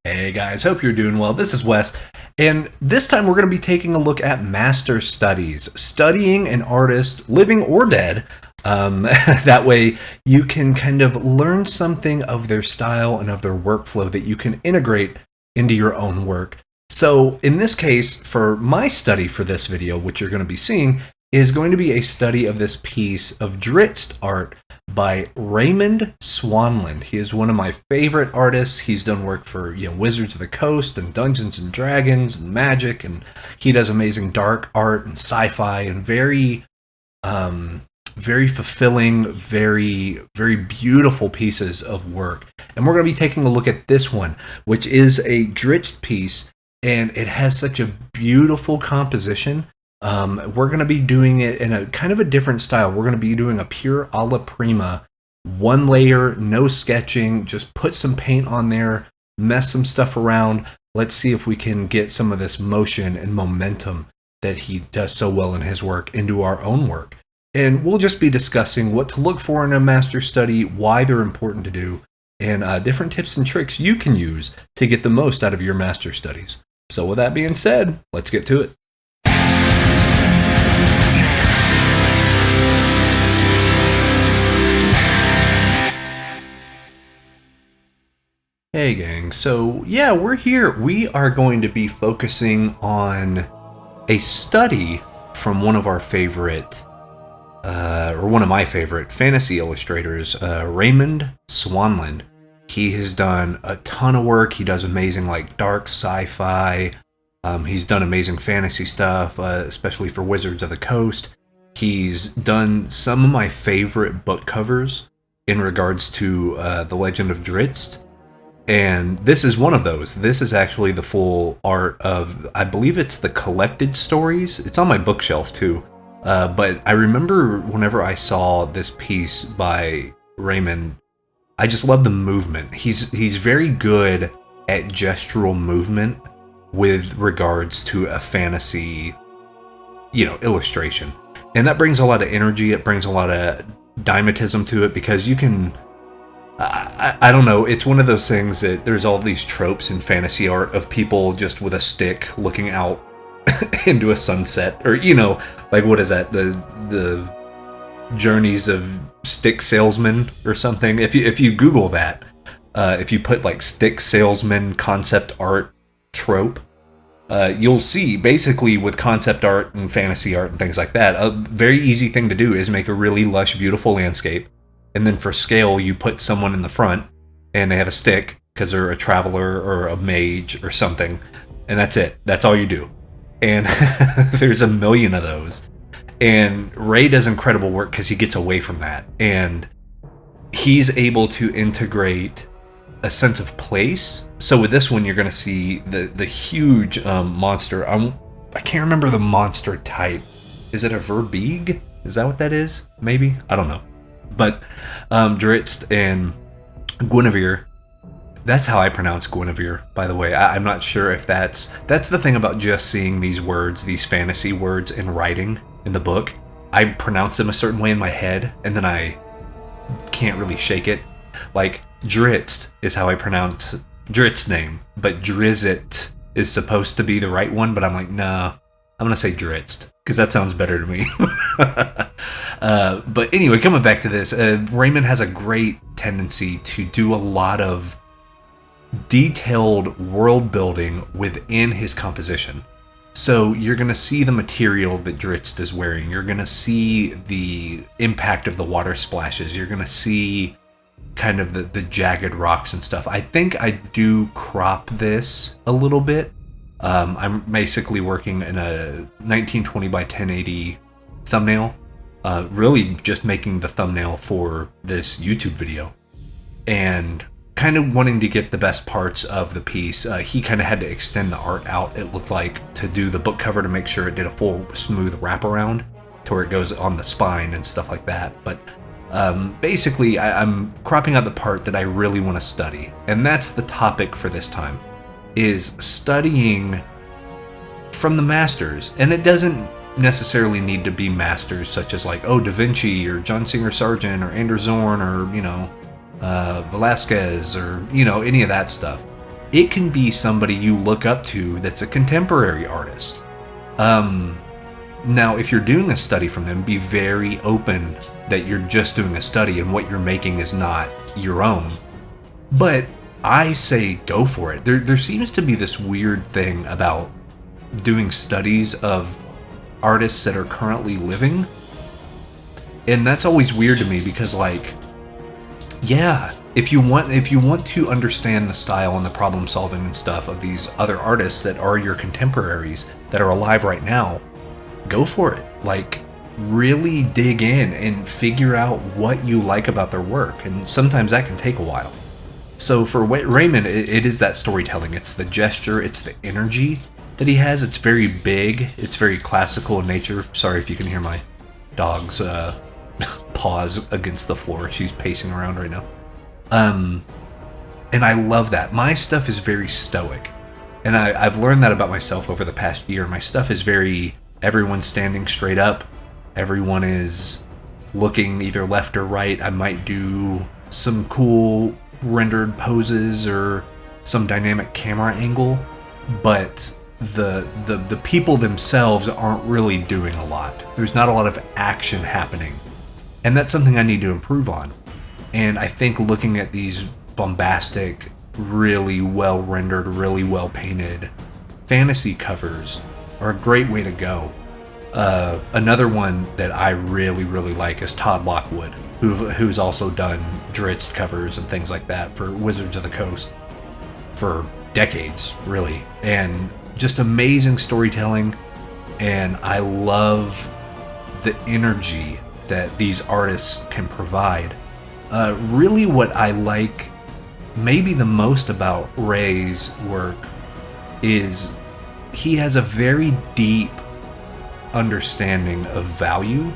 Hey guys, hope you're doing well. This is Wes, and this time we're going to be taking a look at master studies, studying an artist, living or dead. That way you can kind of learn something of their style and of their workflow that you can integrate into your own work. So in this case, for my study for this video, which you're going to be seeing, is going to be a study of this piece of Drizzt art by Raymond Swanland. He is one of my favorite artists. He's done work for Wizards of the Coast and Dungeons and Dragons and Magic, and he does amazing dark art and sci-fi and very fulfilling, very beautiful pieces of work. And we're going to be taking a look at this one, which is a Drizzt piece, and it has such a beautiful composition. We're going to be doing it in a kind of a different style. We're going to be doing a pure Alla prima, one layer, no sketching, just put some paint on there, mess some stuff around. Let's see if we can get some of this motion and momentum that he does so well in his work into our own work. And we'll just be discussing what to look for in a master study, why they're important to do, and different tips and tricks you can use to get the most out of your master studies. So with that being said, let's get to it. Hey gang, so yeah, we're here. We are going to be focusing on a study from one of our favorite, or one of my favorite fantasy illustrators, Raymond Swanland. He has done a ton of work. He does amazing dark sci-fi. He's done amazing fantasy stuff, especially for Wizards of the Coast. He's done some of my favorite book covers in regards to the Legend of Drizzt. And this is one of those. This is actually the full art of, I believe it's the collected stories. It's on my bookshelf too. But I remember whenever I saw this piece by Raymond, I just love the movement. He's very good at gestural movement with regards to a fantasy, illustration. And that brings a lot of energy. It brings a lot of dynamism to it because you can... I don't know, it's one of those things that there's all these tropes in fantasy art of people just with a stick looking out into a sunset, or what is that, the journeys of stick salesman or something. If you Google that, if you put stick salesman concept art trope, you'll see basically with concept art and fantasy art and things like that, a very easy thing to do is make a really lush, beautiful landscape. And then for scale, you put someone in the front, and they have a stick, because they're a traveler or a mage or something, and that's it. That's all you do. And there's a million of those. And Ray does incredible work because he gets away from that. And he's able to integrate a sense of place. So with this one, you're going to see the huge monster. I can't remember the monster type. Is it a verbeeg? Is that what that is? Maybe? I don't know. But Drizzt and Guinevere, that's how I pronounce Guinevere, by the way. I'm not sure if that's the thing about just seeing these words, these fantasy words in writing in the book. I pronounce them a certain way in my head, and then I can't really shake it. Drizzt is how I pronounce Drizzt's name, but Drizzt is supposed to be the right one, but I'm like, nah, I'm going to say Drizzt, because that sounds better to me. But anyway, coming back to this, Raymond has a great tendency to do a lot of detailed world building within his composition. So you're going to see the material that Drizzt is wearing. You're going to see the impact of the water splashes. You're going to see kind of the jagged rocks and stuff. I think I do crop this a little bit. I'm basically working in a 1920 by 1080 thumbnail. Really just making the thumbnail for this YouTube video. And kind of wanting to get the best parts of the piece. He kind of had to extend the art out, it looked like, to do the book cover to make sure it did a full smooth wraparound to where it goes on the spine and stuff like that. But basically, I'm cropping out the part that I really want to study. And that's the topic for this time, is studying from the masters. And it doesn't necessarily need to be masters such as Da Vinci or John Singer Sargent or Anders Zorn or Velasquez or any of that stuff. it can be somebody you look up to that's a contemporary artist. Now, if you're doing a study from them, be very open that you're just doing a study and what you're making is not your own. But I say go for it. There seems to be this weird thing about doing studies of artists that are currently living. And that's always weird to me because, like, yeah, if you want to understand the style and the problem solving and stuff of these other artists that are your contemporaries that are alive right now, go for it. Like, really dig in and figure out what you like about their work. And sometimes that can take a while. So for Raymond, it is that storytelling. It's the gesture. It's the energy that he has. It's very big. It's very classical in nature. Sorry if you can hear my dog's paws against the floor. She's pacing around right now. And I love that. My stuff is very stoic. And I've learned that about myself over the past year. My stuff is very, everyone's standing straight up. Everyone is looking either left or right. I might do some cool rendered poses or some dynamic camera angle, but the people themselves aren't really doing a lot. There's not a lot of action happening. And that's something I need to improve on. And I think looking at these bombastic, really well rendered, really well painted fantasy covers are a great way to go. Another one that I really, really like is Todd Lockwood, who's also done Drizzt covers and things like that for Wizards of the Coast for decades, really. And just amazing storytelling. And I love the energy that these artists can provide. Really what I like maybe the most about Ray's work is he has a very deep understanding of value,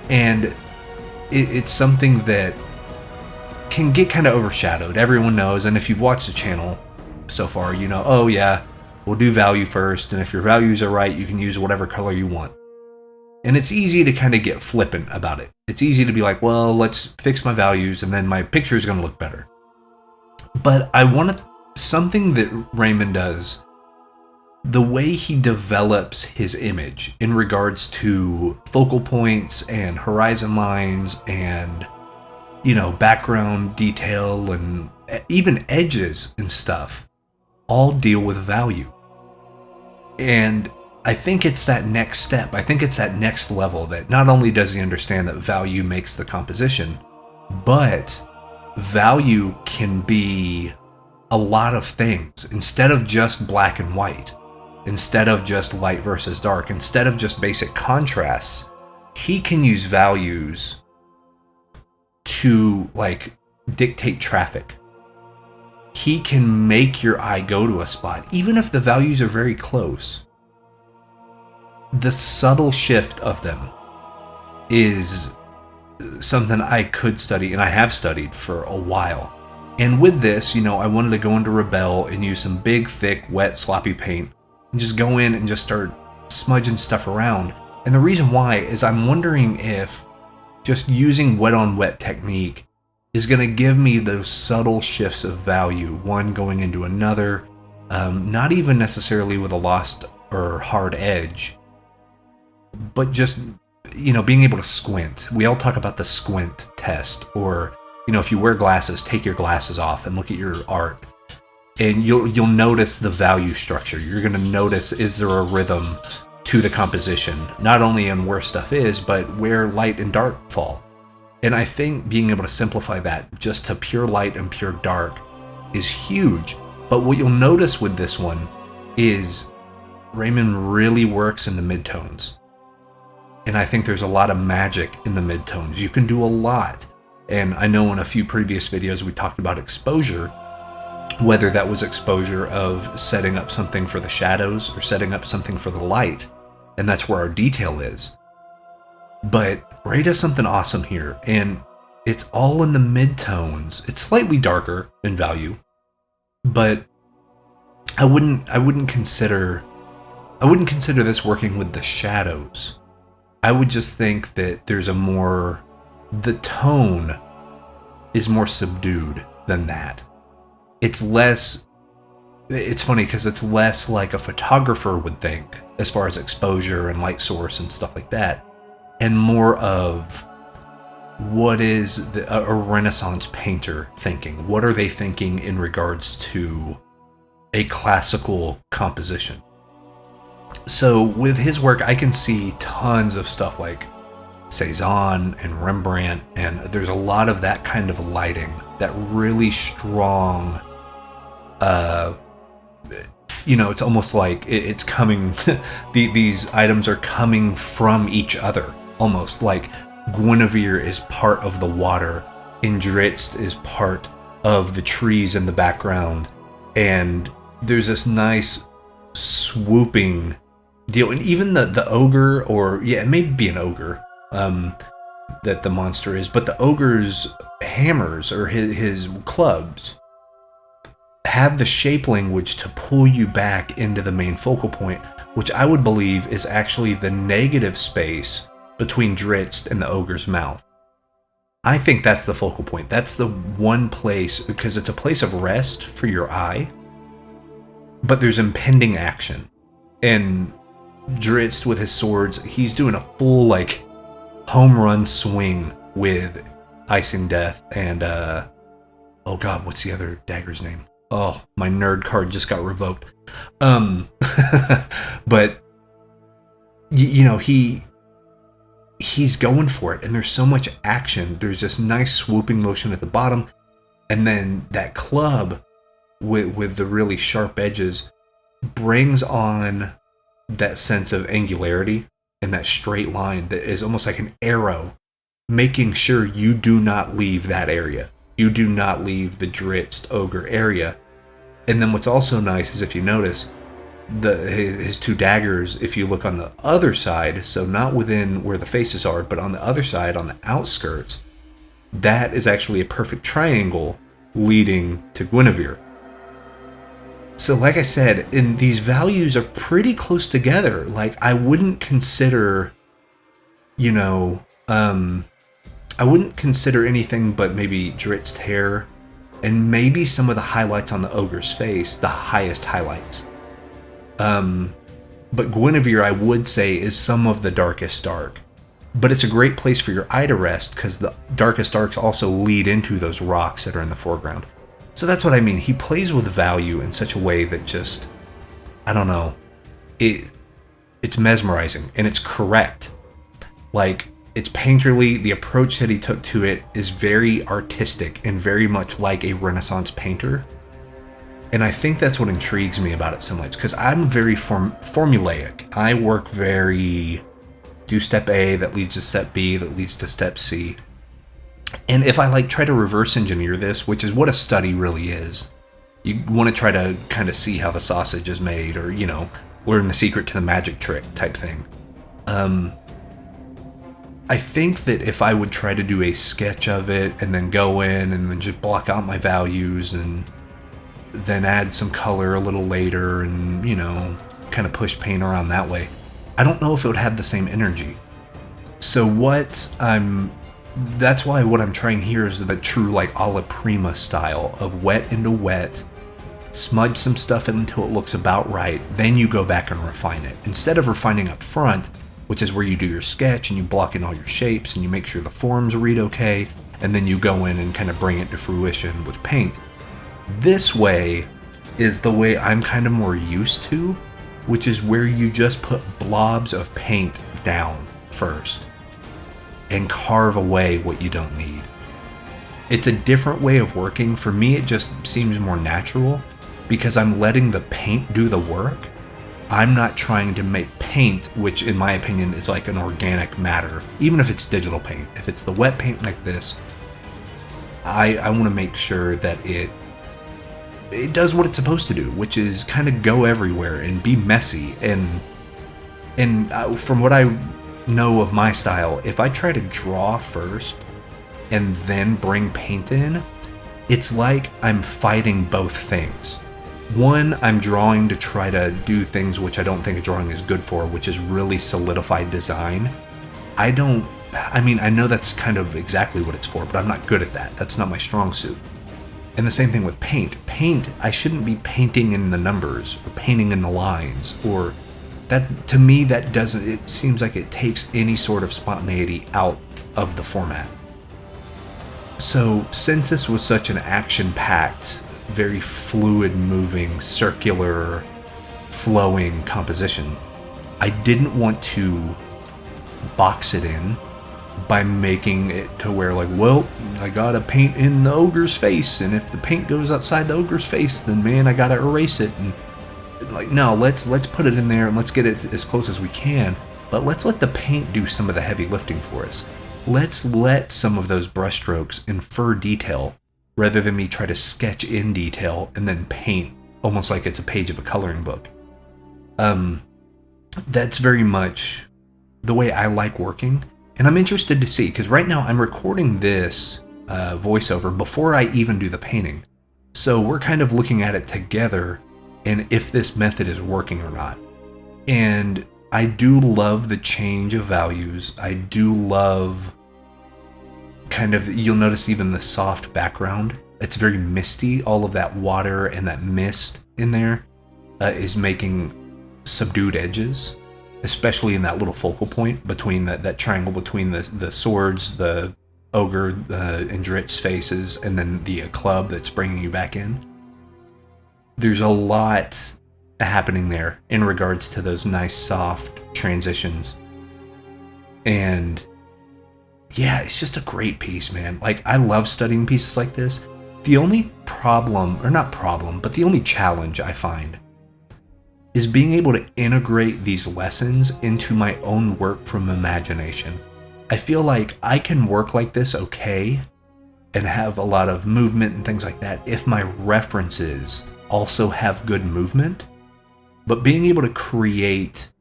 and it's something that can get kind of overshadowed. Everyone knows, and if you've watched the channel so far, you know, oh yeah, we'll do value first, and if your values are right, you can use whatever color you want. And it's easy to kind of get flippant about it. It's easy to be like, well, let's fix my values, and then my picture is going to look better. But I want something that Raymond does, the way he develops his image in regards to focal points and horizon lines and, you know, background detail and even edges and stuff, all deal with value. And I think it's that next step. I think it's that next level that not only does he understand that value makes the composition, but value can be a lot of things. Instead of just black and white, instead of just light versus dark, instead of just basic contrasts, he can use values to, like, dictate traffic. He can make your eye go to a spot, even if the values are very close. The subtle shift of them is something I could study, and I have studied for a while. And with this, you know, I wanted to go into Rebel and use some big, thick, wet, sloppy paint and just go in and just start smudging stuff around. And the reason why is I'm wondering if just using wet on wet technique is going to give me those subtle shifts of value, one going into another, not even necessarily with a lost or hard edge, but just, you know, being able to squint. We all talk about the squint test, or, you know, if you wear glasses, take your glasses off and look at your art, and you'll notice the value structure. You're going to notice, is there a rhythm to the composition, not only in where stuff is, but where light and dark fall. And I think being able to simplify that just to pure light and pure dark is huge. But what you'll notice with this one is Raymond really works in the midtones. And I think there's a lot of magic in the midtones. You can do a lot. And I know in a few previous videos we talked about exposure, whether that was exposure of setting up something for the shadows or setting up something for the light. And that's where our detail is. But Ray does something awesome here, and it's all in the midtones. It's slightly darker in value, but I wouldn't consider this working with the shadows. I would just think that the tone is more subdued than that. It's less it's funny because it's less like a photographer would think as far as exposure and light source and stuff like that, and more of what is a Renaissance painter thinking? What are they thinking in regards to a classical composition? So with his work, I can see tons of stuff like Cezanne and Rembrandt, and there's a lot of that kind of lighting, that really strong, it's almost like it's coming, these items are coming from each other, almost like Guinevere is part of the water, and Drizzt is part of the trees in the background, and there's this nice swooping deal. And even the ogre, or it may be an ogre that the monster is, but the ogre's hammers or his clubs have the shape language to pull you back into the main focal point, which I would believe is actually the negative space between Drizzt and the ogre's mouth. I think that's the focal point. That's the one place, because it's a place of rest for your eye, but there's impending action. And Drizzt with his swords, he's doing a full home run swing with Icing Death and oh god, what's the other dagger's name? Oh, my nerd card just got revoked. But he's going for it, and there's so much action. There's this nice swooping motion at the bottom, and then that club with the really sharp edges brings on that sense of angularity and that straight line that is almost like an arrow, making sure you do not leave that area. You do not leave the Drizzt ogre area. And then what's also nice is, if you notice, his two daggers, if you look on the other side, so not within where the faces are, but on the other side, on the outskirts, that is actually a perfect triangle leading to Guinevere. So like I said, these values are pretty close together. I wouldn't consider, I wouldn't consider anything but maybe Drizzt's hair and maybe some of the highlights on the ogre's face, the highest highlights. But Guinevere, I would say, is some of the darkest dark. But it's a great place for your eye to rest because the darkest darks also lead into those rocks that are in the foreground. So that's what I mean. He plays with value in such a way that just, I don't know, it's mesmerizing and it's correct. It's painterly. The approach that he took to it is very artistic and very much like a Renaissance painter. And I think that's what intrigues me about it so much, because I'm very formulaic. I work very, do step A that leads to step B that leads to step C. And if I try to reverse engineer this, which is what a study really is, you want to try to kind of see how the sausage is made, or, learn the secret to the magic trick type thing. I think that if I would try to do a sketch of it and then go in and then just block out my values and then add some color a little later and, kind of push paint around that way, I don't know if it would have the same energy. So that's why what I'm trying here is the true Alla prima style of wet into wet, smudge some stuff until it looks about right, then you go back and refine it. Instead of refining up front, which is where you do your sketch and you block in all your shapes and you make sure the forms read okay, and then you go in and kind of bring it to fruition with paint. This way is the way I'm kind of more used to, which is where you just put blobs of paint down first and carve away what you don't need. It's a different way of working. For me, it just seems more natural because I'm letting the paint do the work. I'm not trying to make paint, which in my opinion is like an organic matter, even if it's digital paint. If it's the wet paint like this, I want to make sure that it does what it's supposed to do, which is kind of go everywhere and be messy. And from what I know of my style, if I try to draw first and then bring paint in, it's like I'm fighting both things. One, I'm drawing to try to do things which I don't think a drawing is good for, which is really solidified design. I know that's kind of exactly what it's for, but I'm not good at that. That's not my strong suit. And the same thing with paint. Paint, I shouldn't be painting in the numbers or painting in the lines, or that, to me, that doesn't, it seems like it takes any sort of spontaneity out of the format. So since this was such an action-packed, very fluid moving, circular, flowing composition, I didn't want to box it in by making it to where, like, well, I gotta paint in the ogre's face, and if the paint goes outside the ogre's face, then man, I gotta erase it. And like, no, let's put it in there and let's get it as close as we can, but let's let the paint do some of the heavy lifting for us. Let's let some of those brushstrokes infer detail rather than me try to sketch in detail and then paint almost like it's a page of a coloring book. That's very much the way I like working, and I'm interested to see, because right now I'm recording this voiceover before I even do the painting. So we're kind of looking at it together and if this method is working or not. And I do love the change of values. I do love kind of, you'll notice even the soft background. It's very misty. All of that water and that mist in there is making subdued edges, especially in that little focal point between that triangle between the swords, the ogre and Drizzt's faces, and then the club that's bringing you back in. There's a lot happening there in regards to those nice soft transitions. And yeah, it's just a great piece, man. Like, I love studying pieces like this. The only problem, or not problem, but the only challenge I find is being able to integrate these lessons into my own work from imagination. I feel like I can work like this okay and have a lot of movement and things like that if my references also have good movement. But being able to create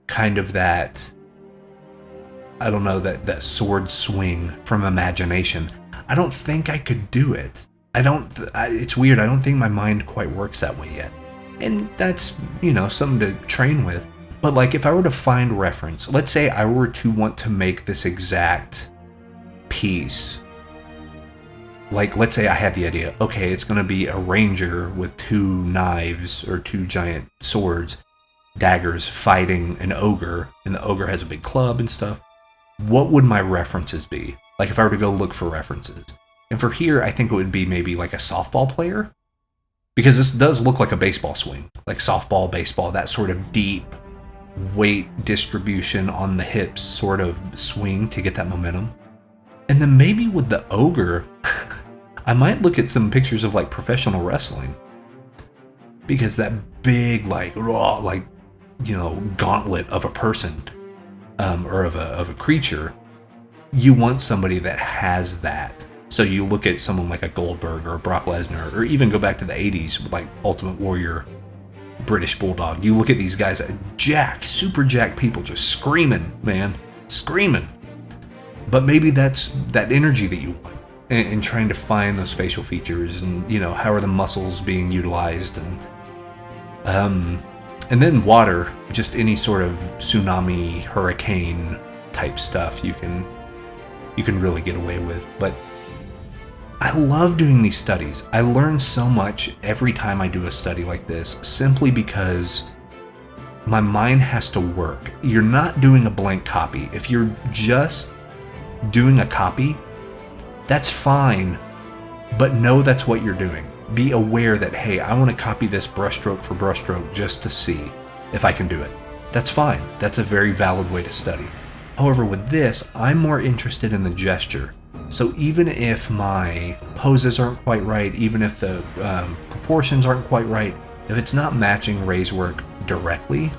kind of that, I don't know, that sword swing from imagination, I don't think I could do it. It's weird, I don't think my mind quite works that way yet. And that's, something to train with. But like, if I were to find reference, let's say I were to want to make this exact piece. Like, let's say I had the idea, okay, it's going to be a ranger with 2 knives or 2 giant swords, daggers, fighting an ogre, and the ogre has a big club and stuff. What would my references be? Like, if I were to go look for references. And for here, I think it would be maybe like a softball player. Because this does look like a baseball swing. Like softball, baseball, that sort of deep weight distribution on the hips sort of swing to get that momentum. And then maybe with the ogre, I might look at some pictures of like professional wrestling. Because that big, like, raw, like, gauntlet of a person, or of a creature, you want somebody that has that. So you look at someone like a Goldberg or a Brock Lesnar, or even go back to the 80s with like Ultimate Warrior, British Bulldog. You look at these guys that super jacked people just screaming, man, screaming. But maybe that's that energy that you want, and trying to find those facial features, and how are the muscles being utilized, and then water, just any sort of tsunami, hurricane type stuff you can really get away with. But I love doing these studies. I learn so much every time I do a study like this, simply because my mind has to work. You're not doing a blank copy. If you're just doing a copy, that's fine, but know that's what you're doing. Be aware that, hey, I want to copy this brushstroke for brushstroke just to see if I can do it. That's fine. That's a very valid way to study. However, with this, I'm more interested in the gesture. So even if my poses aren't quite right, even if the proportions aren't quite right, if it's not matching Ray's work directly,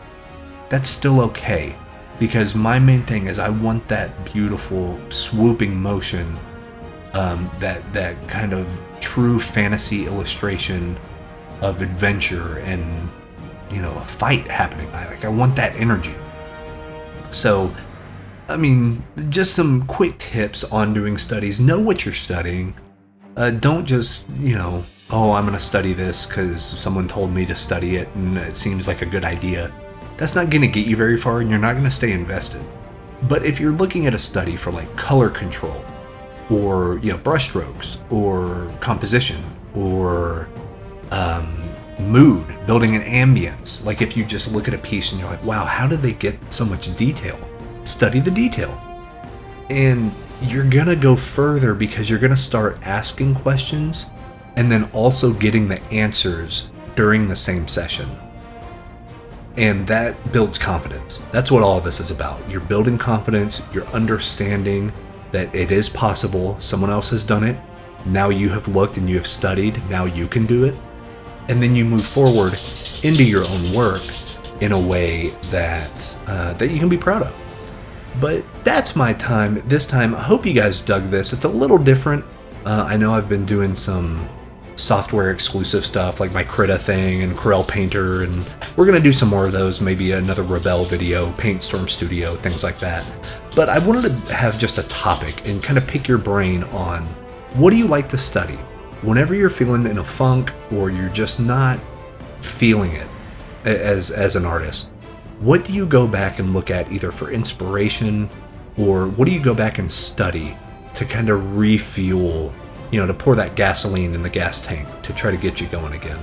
that's still okay. Because my main thing is I want that beautiful swooping motion, that kind of true fantasy illustration of adventure and, a fight happening. I want that energy. So, I mean, just some quick tips on doing studies. Know what you're studying. Don't just, I'm going to study this because someone told me to study it and it seems like a good idea. That's not going to get you very far, and you're not going to stay invested. But if you're looking at a study for like color control, or brushstrokes, or composition, or mood, building an ambience. Like if you just look at a piece and you're like, wow, how did they get so much detail? Study the detail. And you're gonna go further because you're gonna start asking questions and then also getting the answers during the same session. And that builds confidence. That's what all of this is about. You're building confidence, you're understanding that it is possible, someone else has done it, now you have looked and you have studied, now you can do it. And then you move forward into your own work in a way that that you can be proud of. But that's my time this time. I hope you guys dug this. It's a little different. I know I've been doing some software exclusive stuff like my Krita thing and Corel Painter, and we're going to do some more of those, maybe another Rebel video, Paintstorm Studio, things like that. But I wanted to have just a topic and kind of pick your brain on what do you like to study? Whenever you're feeling in a funk or you're just not feeling it as an artist, what do you go back and look at either for inspiration, or what do you go back and study to kind of refuel, to pour that gasoline in the gas tank to try to get you going again?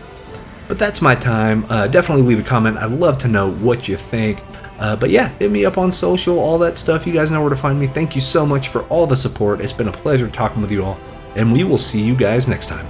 But that's my time. Definitely leave a comment. I'd love to know what you think. But yeah, hit me up on social, all that stuff. You guys know where to find me. Thank you so much for all the support. It's been a pleasure talking with you all, and we will see you guys next time.